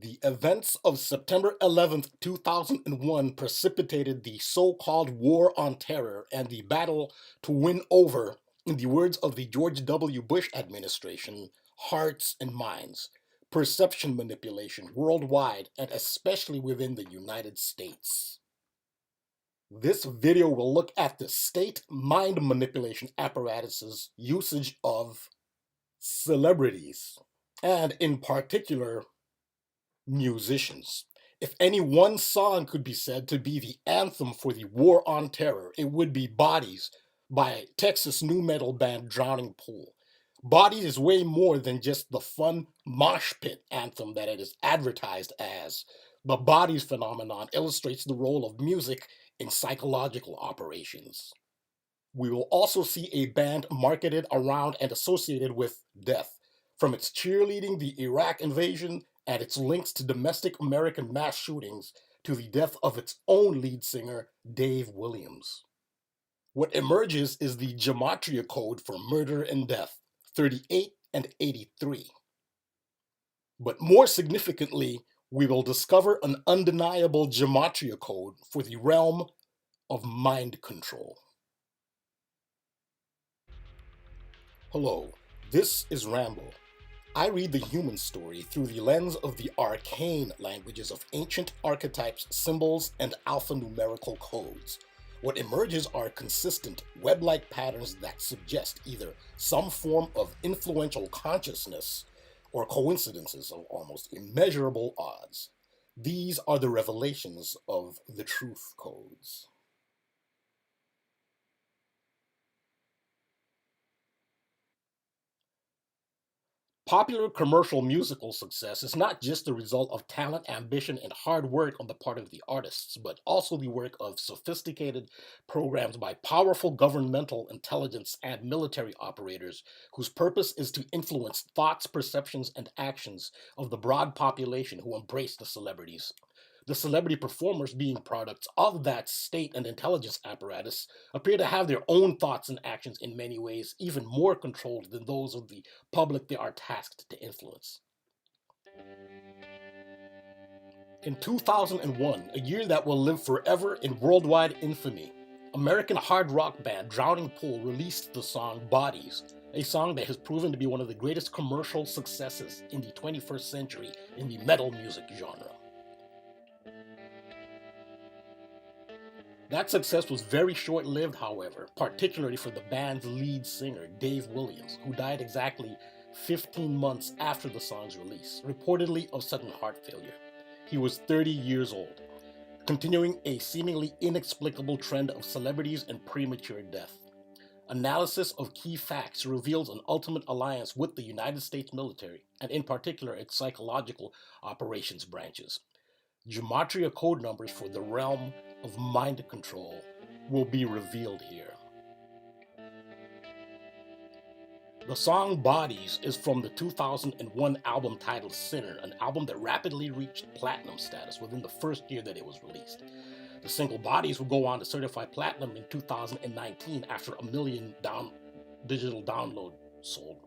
The events of September 11th, 2001 precipitated the so-called War on Terror and the battle to win over, in the words of the George W. Bush administration, hearts and minds, perception manipulation worldwide and especially within the United States. This video will look at the state mind manipulation apparatus's usage of celebrities, and in particular, musicians. If any one song could be said to be the anthem for the War on Terror, it would be Bodies by Texas nu metal band Drowning Pool. Bodies is way more than just the fun mosh pit anthem that it is advertised as. The Bodies phenomenon illustrates the role of music in psychological operations. We will also see a band marketed around and associated with death, from its cheerleading the Iraq invasion and its links to domestic American mass shootings to the death of its own lead singer, Dave Williams. What emerges is the Gematria code for murder and death, 38 and 83. But more significantly, we will discover an undeniable Gematria code for the realm of mind control. Hello, this is Rambo. I read the human story through the lens of the arcane languages of ancient archetypes, symbols, and alphanumerical codes. What emerges are consistent, web-like patterns that suggest either some form of influential consciousness or coincidences of almost immeasurable odds. These are the revelations of the truth codes. Popular commercial musical success is not just the result of talent, ambition, and hard work on the part of the artists, but also the work of sophisticated programs by powerful governmental intelligence and military operators whose purpose is to influence thoughts, perceptions, and actions of the broad population who embrace the celebrities. The celebrity performers, being products of that state and intelligence apparatus, appear to have their own thoughts and actions in many ways, even more controlled than those of the public they are tasked to influence. In 2001, a year that will live forever in worldwide infamy, American hard rock band Drowning Pool released the song Bodies, a song that has proven to be one of the greatest commercial successes in the 21st century in the metal music genre. That success was very short-lived, however, particularly for the band's lead singer, Dave Williams, who died exactly 15 months after the song's release, reportedly of sudden heart failure. He was 30 years old, continuing a seemingly inexplicable trend of celebrities and premature death. Analysis of key facts reveals an ultimate alliance with the United States military, and in particular its psychological operations branches. Gematria code numbers for the realm of mind control will be revealed here. The song Bodies is from the 2001 album titled Sinner, an album that rapidly reached platinum status within the first year that it was released. The single Bodies would go on to certify platinum in 2019 after 1 million digital downloads sold.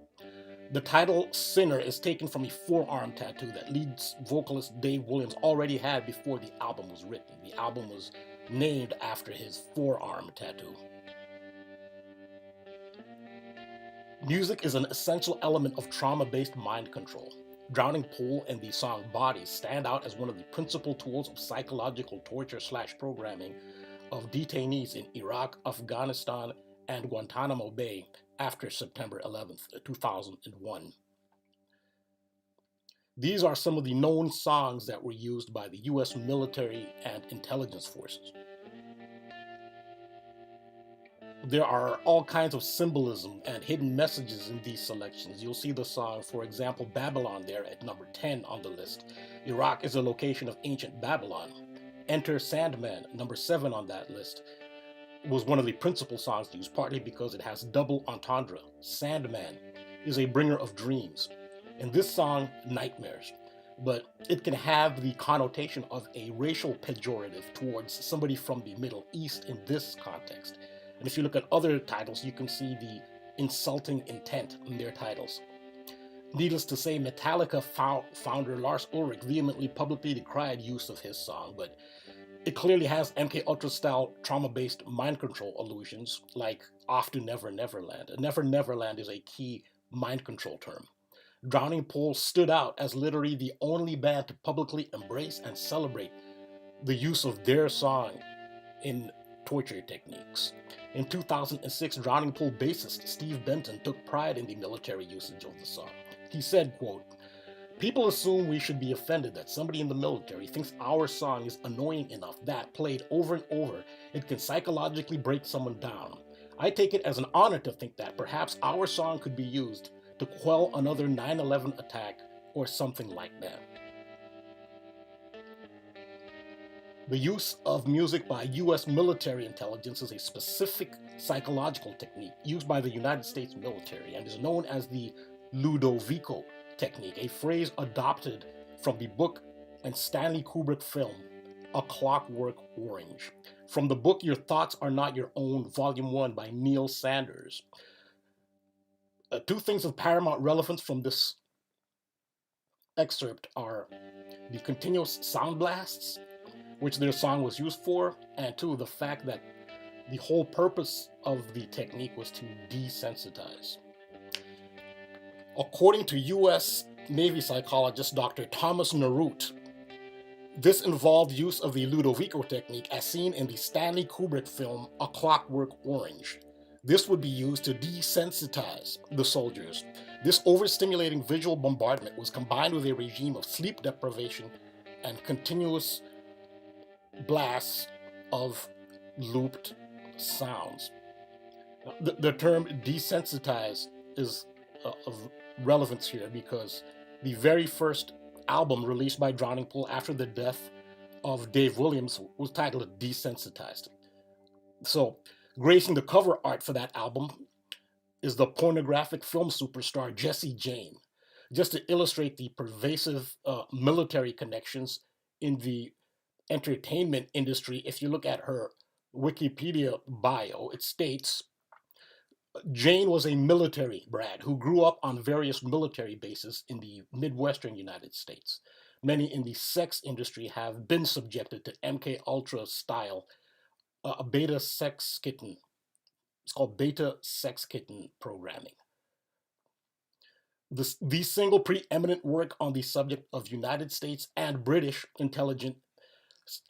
The title Sinner is taken from a forearm tattoo that lead vocalist Dave Williams already had before the album was written. The album was named after his forearm tattoo. Music is an essential element of trauma-based mind control. Drowning Pool and the song Bodies stand out as one of the principal tools of psychological torture/programming of detainees in Iraq, Afghanistan, and Guantanamo Bay after September 11th, 2001. These are some of the known songs that were used by the US military and intelligence forces. There are all kinds of symbolism and hidden messages in these selections. You'll see the song, for example, Babylon there at number 10 on the list. Iraq is a location of ancient Babylon. Enter Sandman, number 7 on that list, was one of the principal songs used, partly because it has double entendre. Sandman is a bringer of dreams. In this song, nightmares. But it can have the connotation of a racial pejorative towards somebody from the Middle East in this context. And if you look at other titles, you can see the insulting intent in their titles. Needless to say, Metallica founder Lars Ulrich vehemently publicly decried use of his song, but it clearly has MK Ultra style trauma based mind control allusions, like Off to Never Neverland. Never Neverland is a key mind control term. Drowning Pool stood out as literally the only band to publicly embrace and celebrate the use of their song in torture techniques. In 2006, Drowning Pool bassist Steve Benton took pride in the military usage of the song. He said, quote, "People assume we should be offended that somebody in the military thinks our song is annoying enough that, played over and over, it can psychologically break someone down. I take it as an honor to think that perhaps our song could be used to quell another 9/11 attack or something like that." The use of music by U.S. military intelligence is a specific psychological technique used by the United States military and is known as the Ludovico technique, a phrase adopted from the book and Stanley Kubrick film, A Clockwork Orange. From the book Your Thoughts Are Not Your Own, Volume 1 by Neil Sanders. Two things of paramount relevance from this excerpt are the continuous sound blasts, which their song was used for, and two, the fact that the whole purpose of the technique was to desensitize. According to U.S. Navy psychologist Dr. Thomas Narut, this involved use of the Ludovico technique as seen in the Stanley Kubrick film A Clockwork Orange. This would be used to desensitize the soldiers. This overstimulating visual bombardment was combined with a regime of sleep deprivation and continuous blasts of looped sounds. The term desensitize is of relevance here because the very first album released by Drowning Pool after the death of Dave Williams was titled Desensitized. So, gracing the cover art for that album is the pornographic film superstar Jessie Jane, just to illustrate the pervasive military connections in the entertainment industry. If you look at her Wikipedia bio, it states Jane was a military brat who grew up on various military bases in the Midwestern United States. Many in the sex industry have been subjected to MK Ultra style beta sex kitten. It's called beta sex kitten programming. The single preeminent work on the subject of United States and British intelligence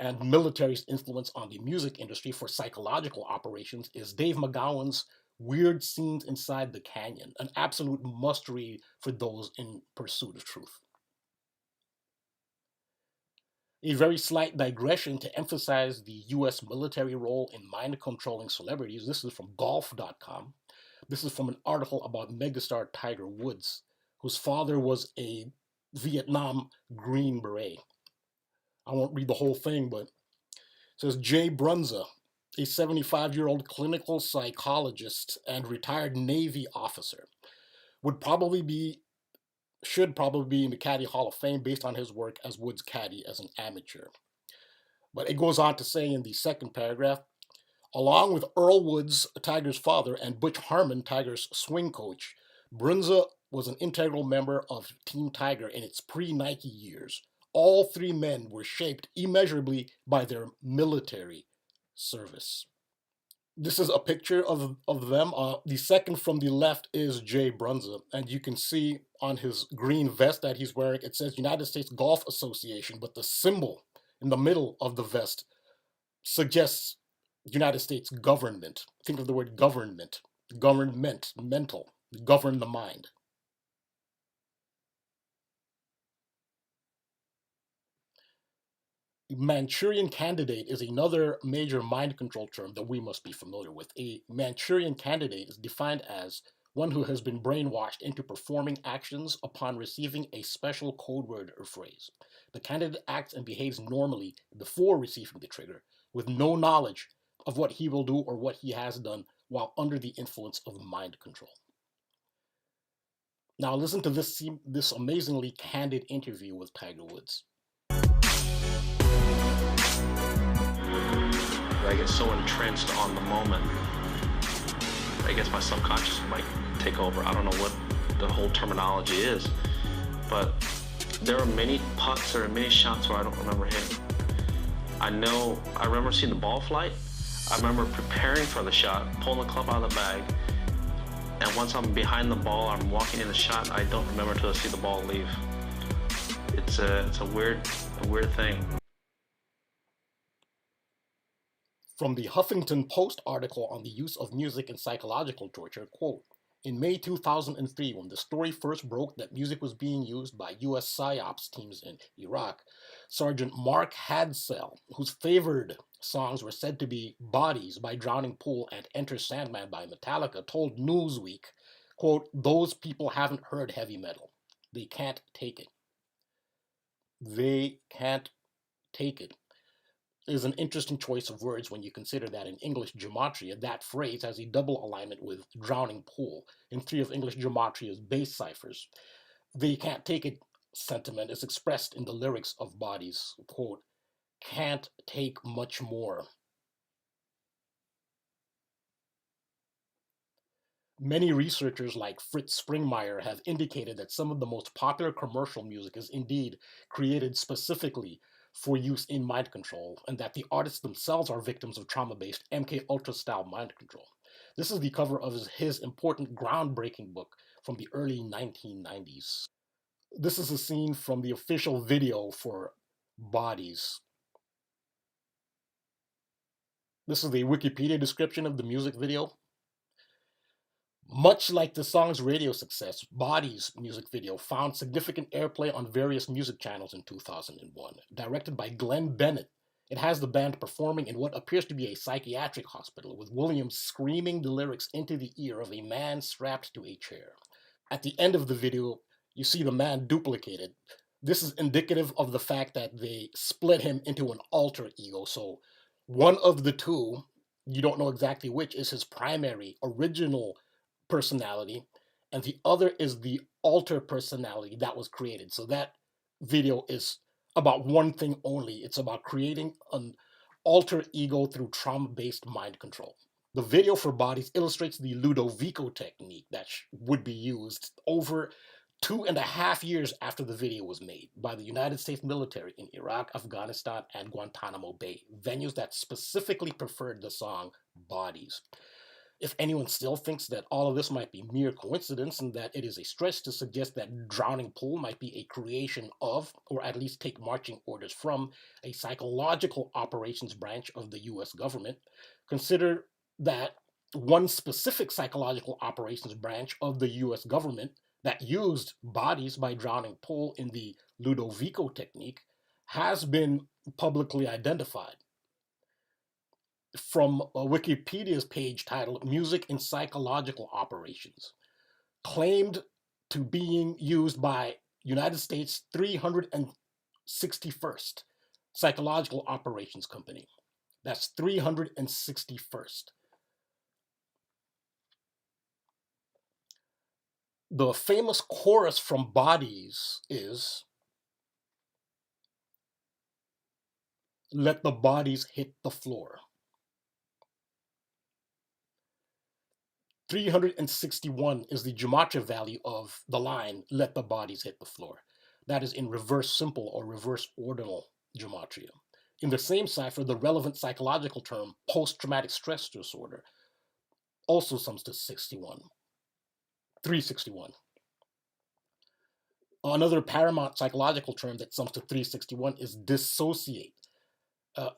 and military's influence on the music industry for psychological operations is Dave McGowan's Weird Scenes Inside the Canyon, an absolute must-read for those in pursuit of truth. A very slight digression to emphasize the US military role in mind-controlling celebrities. This is from golf.com. This is from an article about megastar Tiger Woods, whose father was a Vietnam Green Beret. I won't read the whole thing, but it says Jay Brunza, a 75-year-old clinical psychologist and retired Navy officer, should probably be in the Caddy Hall of Fame based on his work as Woods caddy as an amateur. But it goes on to say in the second paragraph, along with Earl Woods, Tiger's father, and Butch Harmon, Tiger's swing coach, Brunza was an integral member of Team Tiger in its pre-Nike years. All three men were shaped immeasurably by their military service. This is a picture of them. The second from the left is Jay Brunza, and you can see on his green vest that he's wearing, it says United States Golf Association, but the symbol in the middle of the vest suggests United States government. Think of the word government, mental, govern the mind. Manchurian candidate is another major mind control term that we must be familiar with. A Manchurian candidate is defined as one who has been brainwashed into performing actions upon receiving a special code word or phrase. The candidate acts and behaves normally before receiving the trigger, with no knowledge of what he will do or what he has done while under the influence of mind control. Now listen to this amazingly candid interview with Tiger Woods. I get so entrenched on the moment. I guess my subconscious might take over. I don't know the whole terminology is. But there are many putts or many shots where I don't remember hitting. I remember seeing the ball flight. I remember preparing for the shot, pulling the club out of the bag, and once I'm behind the ball, I'm walking in the shot, I don't remember until I see the ball leave. It's a weird thing. From the Huffington Post article on the use of music in psychological torture, quote, in May 2003, when the story first broke that music was being used by U.S. psyops teams in Iraq, Sergeant Mark Hadsell, whose favored songs were said to be Bodies by Drowning Pool and Enter Sandman by Metallica, told Newsweek, quote, those people haven't heard heavy metal. They can't take it. They can't take it. Is an interesting choice of words when you consider that in English Gematria, that phrase has a double alignment with drowning pool in three of English Gematria's base ciphers. The can't take it sentiment is expressed in the lyrics of Bodies, quote, can't take much more. Many researchers like Fritz Springmeier have indicated that some of the most popular commercial music is indeed created specifically for use in mind control, and that the artists themselves are victims of trauma-based MK Ultra style mind control. This is the cover of his important groundbreaking book from the early 1990s. This is a scene from the official video for Bodies. This is the Wikipedia description of the music video. Much like the song's radio success, Body's music video found significant airplay on various music channels in 2001. Directed by Glenn Bennett, it has the band performing in what appears to be a psychiatric hospital, with Williams screaming the lyrics into the ear of a man strapped to a chair. At the end of the video, you see the man duplicated. This is indicative of the fact that they split him into an alter ego. So one of the two, you don't know exactly which, is his primary, original personality, and the other is the alter personality that was created. So that video is about one thing only. It's about creating an alter ego through trauma-based mind control. The video for Bodies illustrates the Ludovico technique that would be used over 2.5 years after the video was made by the United States military in Iraq, Afghanistan, and Guantanamo Bay, venues that specifically preferred the song Bodies. If anyone still thinks that all of this might be mere coincidence and that it is a stretch to suggest that Drowning Pool might be a creation of, or at least take marching orders from, a psychological operations branch of the US government, consider that one specific psychological operations branch of the US government that used Bodies by Drowning Pool in the Ludovico technique has been publicly identified. From Wikipedia's page titled Music in Psychological Operations, claimed to being used by United States 361st Psychological Operations Company. That's 361st. The famous chorus from Bodies is, let the bodies hit the floor. 361 is the Gematria value of the line, let the bodies hit the floor. That is in reverse simple or reverse ordinal Gematria. In the same cipher, the relevant psychological term, post-traumatic stress disorder, also sums to 361. Another paramount psychological term that sums to 361 is dissociate.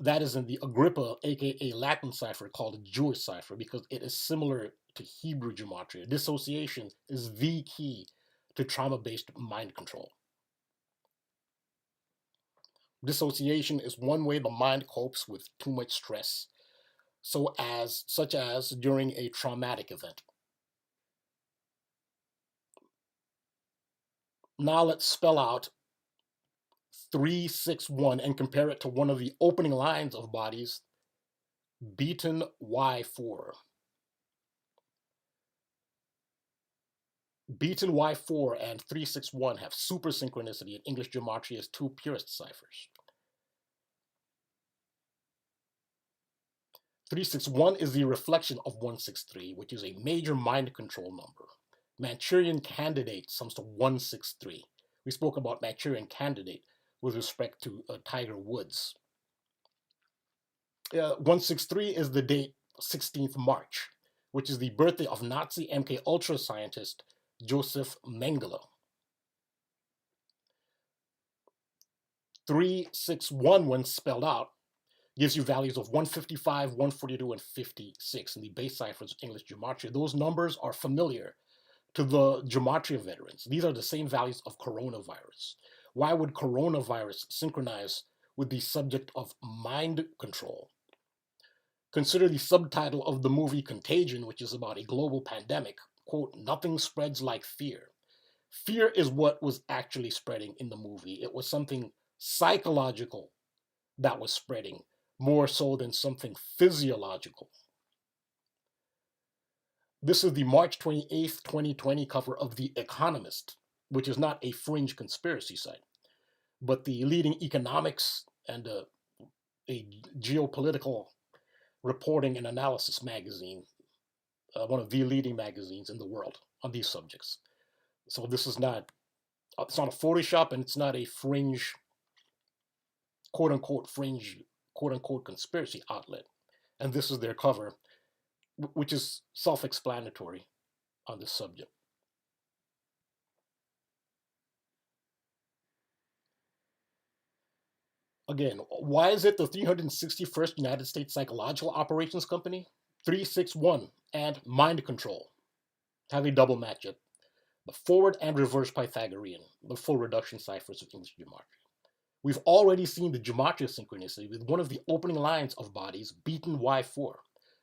That is in the Agrippa, aka Latin cipher, called a Jewish cipher, because it is similar to Hebrew Gematria. Dissociation is the key to trauma-based mind control. Dissociation is one way the mind copes with too much stress, such as during a traumatic event. Now let's spell out 361 and compare it to one of the opening lines of Bodies, beaten Y4. Beaten Y4 and 361 have super synchronicity in English Gematria's two purest ciphers. 361 is the reflection of 163, which is a major mind control number. Manchurian Candidate sums to 163. We spoke about Manchurian Candidate with respect to Tiger Woods. 163 is the date 16th March, which is the birthday of Nazi MK Ultra scientist Joseph Mengele. 361, when spelled out, gives you values of 155, 142, and 56 in the base ciphers of English Gematria. Those numbers are familiar to the Gematria veterans. These are the same values of coronavirus. Why would coronavirus synchronize with the subject of mind control? Consider the subtitle of the movie Contagion, which is about a global pandemic. Quote, nothing spreads like fear. Fear is what was actually spreading in the movie. It was something psychological that was spreading, more so than something physiological. This is the March 28th, 2020 cover of The Economist, which is not a fringe conspiracy site, but the leading economics and a geopolitical reporting and analysis magazine, one of the leading magazines in the world on these subjects. So this is not, it's not a Photoshop, and it's not a fringe, quote unquote, fringe, quote unquote, conspiracy outlet. And this is their cover, which is self-explanatory on this subject. Again, why is it the 361st United States Psychological Operations Company, 361, and Mind Control have a double match it? The forward and reverse Pythagorean, the full reduction ciphers of English Gematria. We've already seen the Gematria synchronicity with one of the opening lines of Bodies, beaten Y4.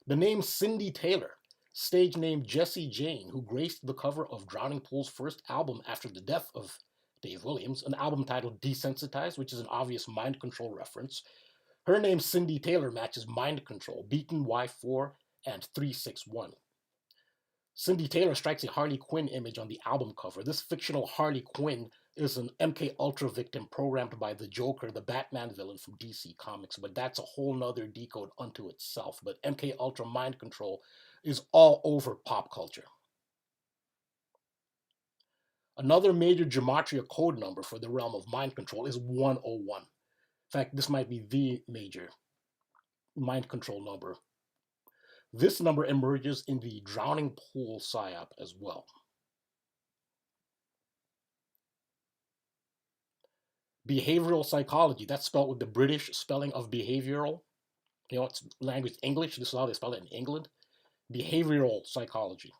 The name Cindy Taylor, stage name Jessie Jane, who graced the cover of Drowning Pool's first album after the death of Dave Williams, an album titled Desensitized, which is an obvious mind control reference. Her name Cindy Taylor matches Mind Control, beaten Y4 and 361. Cindy Taylor strikes a Harley Quinn image on the album cover. This fictional Harley Quinn is an MK Ultra victim programmed by the Joker, the Batman villain from DC Comics, but that's a whole nother decode unto itself. But MK Ultra Mind Control is all over pop culture. Another major Gematria code number for the realm of mind control is 101. In fact, this might be the major mind control number. This number emerges in the Drowning Pool psyop as well. Behavioral psychology, that's spelled with the British spelling of behavioral. You know, it's language English, this is how they spell it in England. Behavioral psychology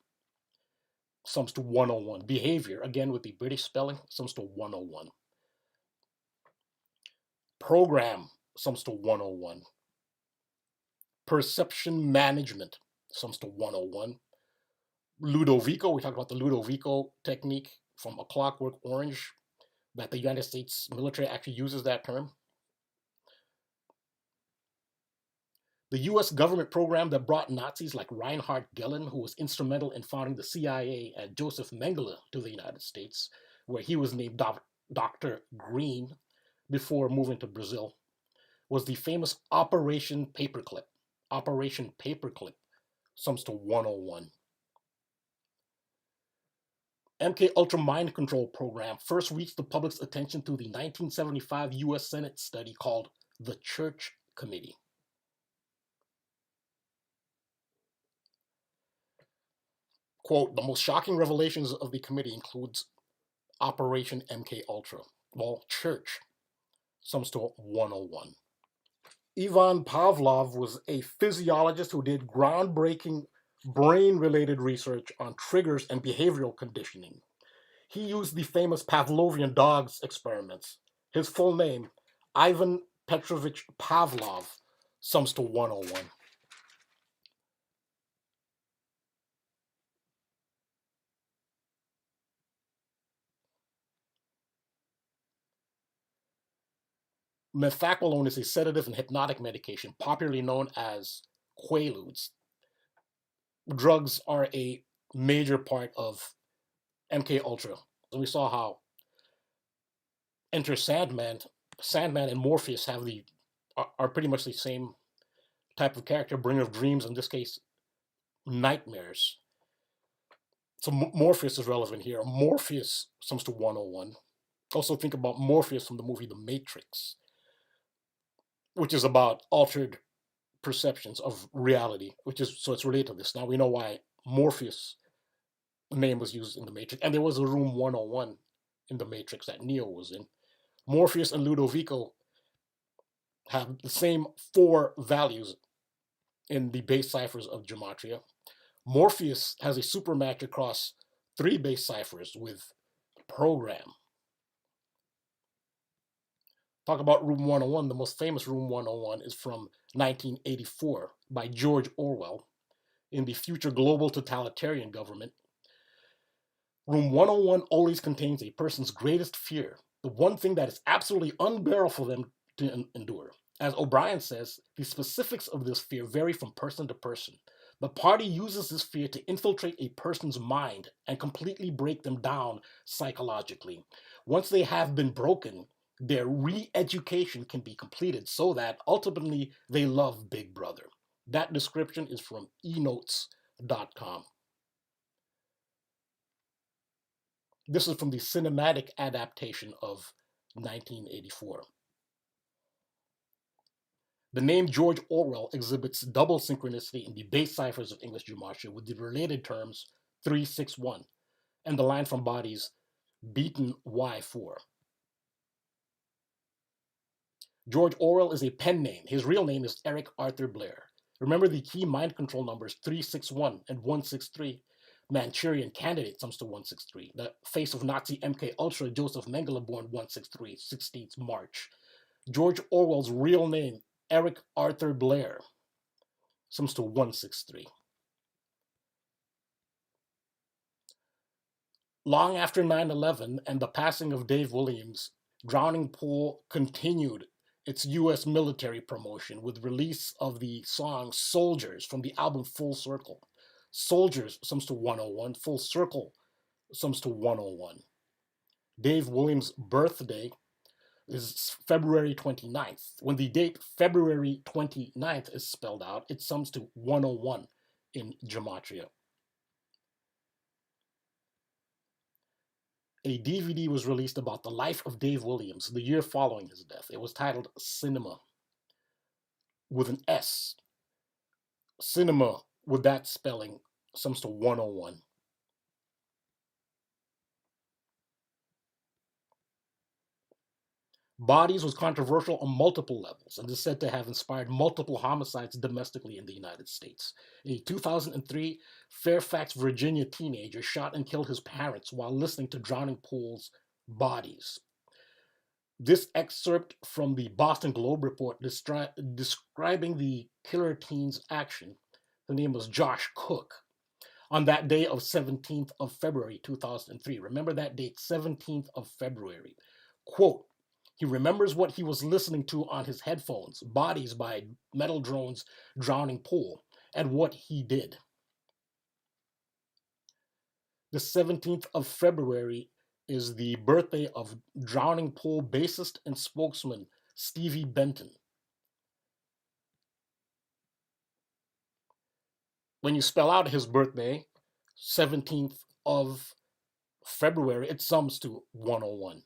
sums to 101. Behavior, again with the British spelling, sums to 101. Program sums to 101. Perception management sums to 101. Ludovico, we talked about the Ludovico technique from A Clockwork Orange, that the United States military actually uses that term. The US government program that brought Nazis like Reinhard Gehlen, who was instrumental in founding the CIA, and Joseph Mengele to the United States, where he was named Dr. Green before moving to Brazil, was the famous Operation Paperclip. Operation Paperclip sums to 101. MK Ultra Mind Control Program first reached the public's attention through the 1975 US Senate study called the Church Committee. Quote, the most shocking revelations of the committee includes Operation MK Ultra. Well, church sums to 101. Ivan Pavlov was a physiologist who did groundbreaking brain-related research on triggers and behavioral conditioning. He used the famous Pavlovian dogs experiments. His full name, Ivan Petrovich Pavlov, sums to 101. Methaqualone is a sedative and hypnotic medication, popularly known as Quaaludes. Drugs are a major part of MK Ultra. And we saw how Enter Sandman and Morpheus are pretty much the same type of character, bringer of dreams, in this case, nightmares. So Morpheus is relevant here. Morpheus sums to 101. Also think about Morpheus from the movie The Matrix, which is about altered perceptions of reality, which is so it's related to this. Now we know why Morpheus name was used in The Matrix, and there was a room 101 in The Matrix that Neo was in. Morpheus and Ludovico have the same 4 values in the base ciphers of Gematria. Morpheus has a supermatch across 3 base ciphers with program. Talk about Room 101. The most famous Room 101 is from 1984 by George Orwell. In the future global totalitarian government, Room 101 always contains a person's greatest fear, the one thing that is absolutely unbearable for them to endure. As O'Brien says, the specifics of this fear vary from person to person. The party uses this fear to infiltrate a person's mind and completely break them down psychologically. Once they have been broken, their re-education can be completed so that ultimately they love Big Brother. That description is from enotes.com. This is from the cinematic adaptation of 1984. The name George Orwell exhibits double synchronicity in the base ciphers of English Gematria with the related terms 361 and the line from bodies beaten Y4. George Orwell is a pen name. His real name is Eric Arthur Blair. Remember the key mind control numbers 361 and 163. Manchurian candidate sums to 163. The face of Nazi MK Ultra Joseph Mengele born 163, 16th March. George Orwell's real name, Eric Arthur Blair, sums to 163. Long after 9/11 and the passing of Dave Williams, Drowning Pool continued its U.S. military promotion with release of the song Soldiers from the album Full Circle. Soldiers sums to 101, Full Circle sums to 101. Dave Williams' birthday is February 29th. When the date February 29th is spelled out, it sums to 101 in Gematria. A DVD was released about the life of Dave Williams the year following his death. It was titled Cinema with an S. Cinema with that spelling sums to 101. Bodies was controversial on multiple levels and is said to have inspired multiple homicides domestically in the United States. A 2003 Fairfax, Virginia teenager shot and killed his parents while listening to Drowning Pool's Bodies. This excerpt from the Boston Globe report describing the killer teen's action. The name was Josh Cook. On that day of 17th of February 2003. Remember that date, 17th of February. Quote, he remembers what he was listening to on his headphones, Bodies by Metal Drone's Drowning Pool, and what he did. The 17th of February is the birthday of Drowning Pool bassist and spokesman Stevie Benton. When you spell out his birthday, 17th of February, it sums to 101.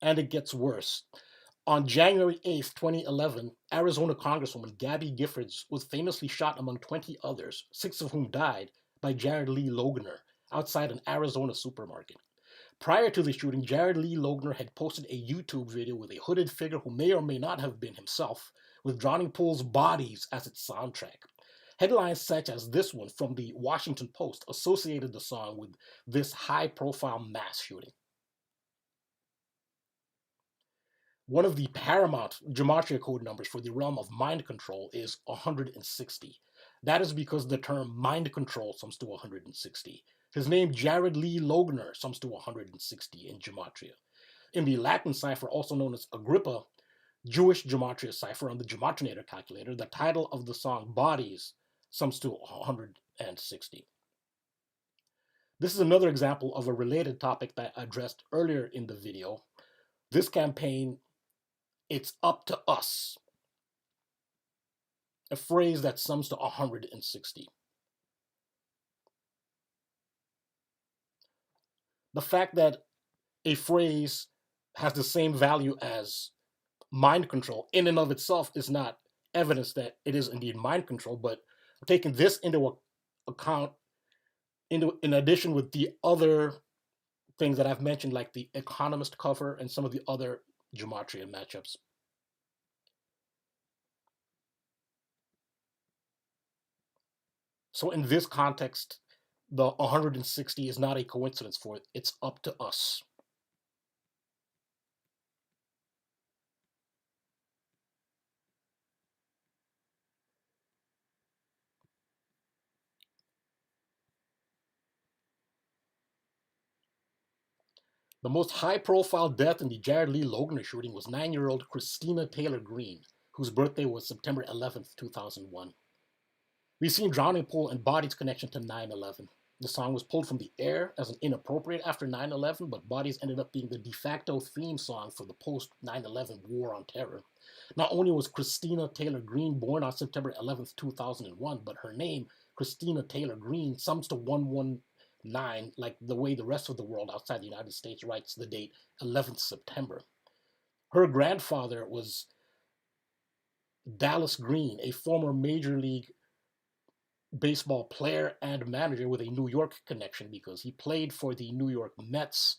And it gets worse. On January 8th, 2011, Arizona Congresswoman Gabby Giffords was famously shot among 20 others, 6 of whom died, by Jared Lee Logner outside an Arizona supermarket. Prior to the shooting, Jared Lee Logner had posted a YouTube video with a hooded figure who may or may not have been himself, with Drowning Pool's Bodies as its soundtrack. Headlines such as this one from the Washington Post associated the song with this high-profile mass shooting. One of the paramount Gematria code numbers for the realm of mind control is 160. That is because the term mind control sums to 160. His name, Jared Lee Logner, sums to 160 in Gematria. In the Latin cipher, also known as Agrippa, Jewish Gematria cipher on the Gematrinator calculator, the title of the song, Bodies, sums to 160. This is another example of a related topic that I addressed earlier in the video. This campaign, it's up to us. a phrase that sums to 160. The fact that a phrase has the same value as mind control in and of itself is not evidence that it is indeed mind control, but taking this into account in addition with the other things that I've mentioned, like the Economist cover and some of the other Gematria matchups. So in this context, the 160 is not a coincidence for it. It's up to us. The most high-profile death in the Jared Lee Logner shooting was 9-year-old Christina Taylor Green, whose birthday was September 11th, 2001. We've seen Drowning Pool and Body's connection to 9/11. The song was pulled from the air as an inappropriate after 9/11, but Bodies ended up being the de facto theme song for the post 9/11 war on terror. Not only was Christina Taylor Green born on September 11th, 2001, but her name, Christina Taylor Green, sums to 119, like the way the rest of the world outside the United States writes the date 11th September. Her grandfather was Dallas Green, a former Major League Baseball player and manager with a New York connection because he played for the New York Mets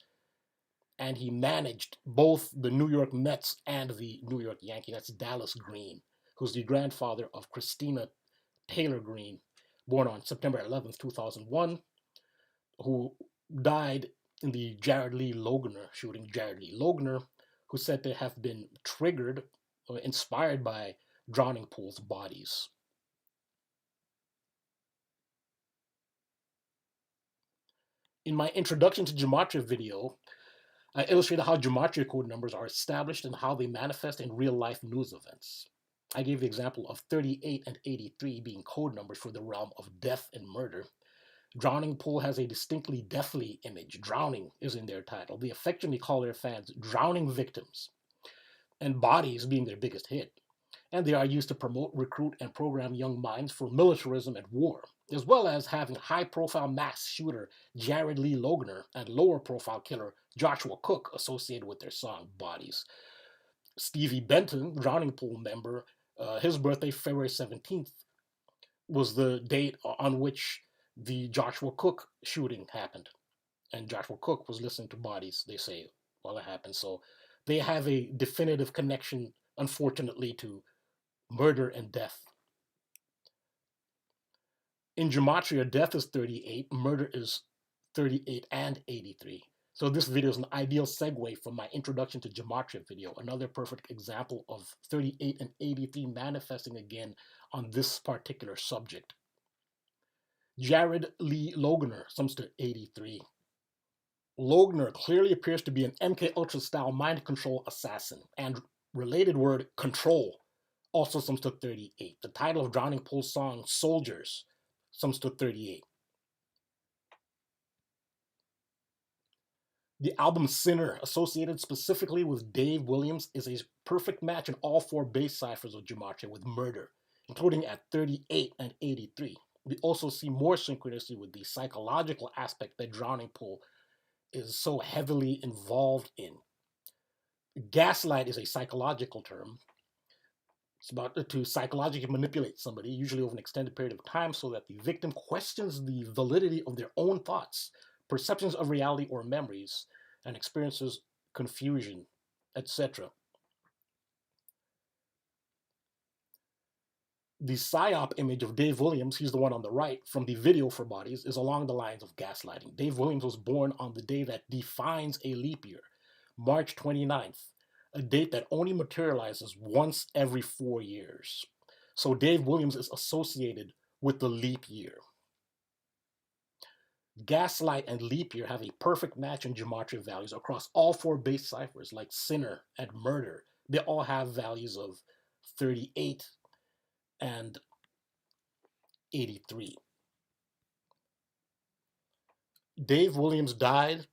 and he managed both the New York Mets and the New York Yankees. That's Dallas Green, who's the grandfather of Christina Taylor Green, born on September 11th, 2001, who died in the Jared Lee Logner shooting. Jared Lee Logner, who's said to have been triggered or inspired by Drowning Pool's Bodies. In my introduction to Gematria video, I illustrated how Gematria code numbers are established and how they manifest in real-life news events. I gave the example of 38 and 83 being code numbers for the realm of death and murder. Drowning Pool has a distinctly deathly image. Drowning is in their title. They affectionately call their fans drowning victims, and Bodies being their biggest hit. And they are used to promote, recruit, and program young minds for militarism and war, as well as having high-profile mass shooter Jared Lee Logner and lower-profile killer Joshua Cook associated with their song Bodies. Stevie Benton, Drowning Pool member, his birthday, February 17th, was the date on which the Joshua Cook shooting happened. And Joshua Cook was listening to Bodies, they say, while it happened. So they have a definitive connection, unfortunately, to murder and death. In Gematria, death is 38, murder is 38 and 83. So this video is an ideal segue from my introduction to Gematria video, another perfect example of 38 and 83 manifesting again on this particular subject. Jared Lee Logner sums to 83. Logner clearly appears to be an MK Ultra style mind control assassin, and related word control also sums to 38. The title of Drowning Pool's song, Soldiers, sums to 38. The album Sinner, associated specifically with Dave Williams, is a perfect match in all four bass ciphers of Gematria with murder, including at 38 and 83. We also see more synchronicity with the psychological aspect that Drowning Pool is so heavily involved in. Gaslight is a psychological term. It's about to psychologically manipulate somebody, usually over an extended period of time, so that the victim questions the validity of their own thoughts, perceptions of reality or memories, and experiences confusion, etc. The psyop image of Dave Williams, he's the one on the right, from the video for Bodies, is along the lines of gaslighting. Dave Williams was born on the day that defines a leap year, March 29th, a date that only materializes once every 4 years. So Dave Williams is associated with the leap year. Gaslight and leap year have a perfect match in Gematria values across all four base ciphers, like Sinner and Murder. They all have values of 38 and 83. Dave Williams died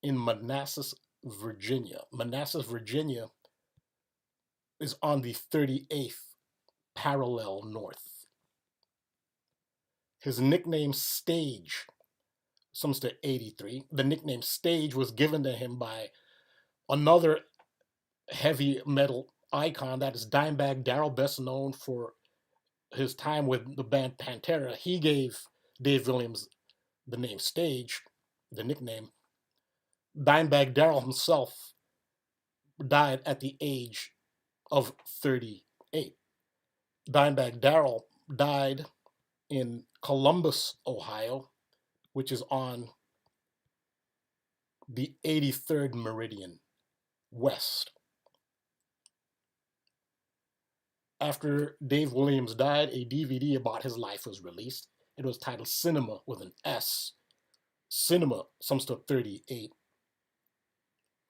in Manassas, Virginia. Manassas, Virginia is on the 38th parallel north. His nickname Stage sums to 83. The nickname Stage was given to him by another heavy metal icon, that is Dimebag Darrell, best known for his time with the band Pantera. He gave Dave Williams the name Stage, the nickname. Dimebag Darrell himself died at the age of 38. Dimebag Darrell died in Columbus, Ohio, which is on the 83rd meridian west. After Dave Williams died, a DVD about his life was released. It was titled Cinema with an S. Cinema sums to 38.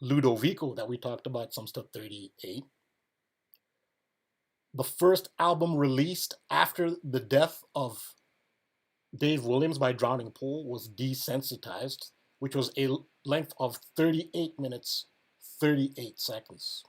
Ludovico, that we talked about, sums to 38. The first album released after the death of Dave Williams by drowning pool was Desensitized, which was a length of 38 minutes, 38 seconds.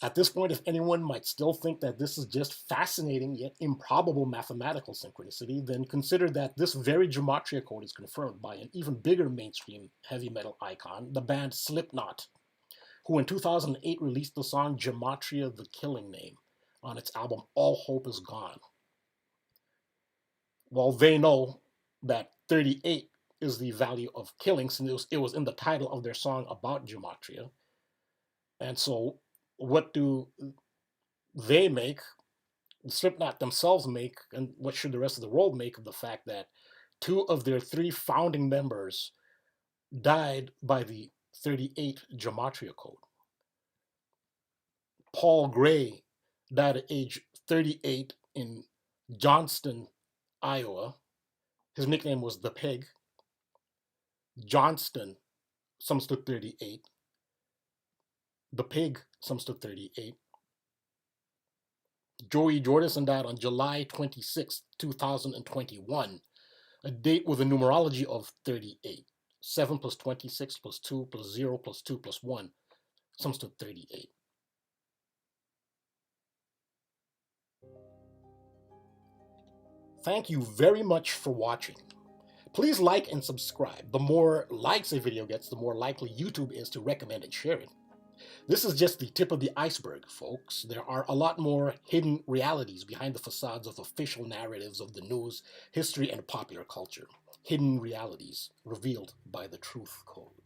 At this point, if anyone might still think that this is just fascinating yet improbable mathematical synchronicity, then consider that this very Gematria code is confirmed by an even bigger mainstream heavy metal icon, the band Slipknot, who in 2008 released the song Gematria the Killing Name on its album All Hope Is Gone. Well, they know that 38 is the value of killing, since it was in the title of their song about Gematria. And so what do they make, Slipknot themselves make, and what should the rest of the world make of the fact that two of their three founding members died by the 38 Gematria code? Paul Gray died at age 38 in Johnston, Iowa. His nickname was the Pig. Johnston sums to 38. The Pig sums to 38. Joey Jordison died on July 26, 2021, a date with a numerology of 38. 7 plus 26 plus 2 plus 0 plus 2 plus 1 sums to 38. Thank you very much for watching. Please like and subscribe. The more likes a video gets, the more likely YouTube is to recommend and share it. This is just the tip of the iceberg, folks. There are a lot more hidden realities behind the facades of official narratives of the news, history, and popular culture. Hidden realities revealed by the Truth Code.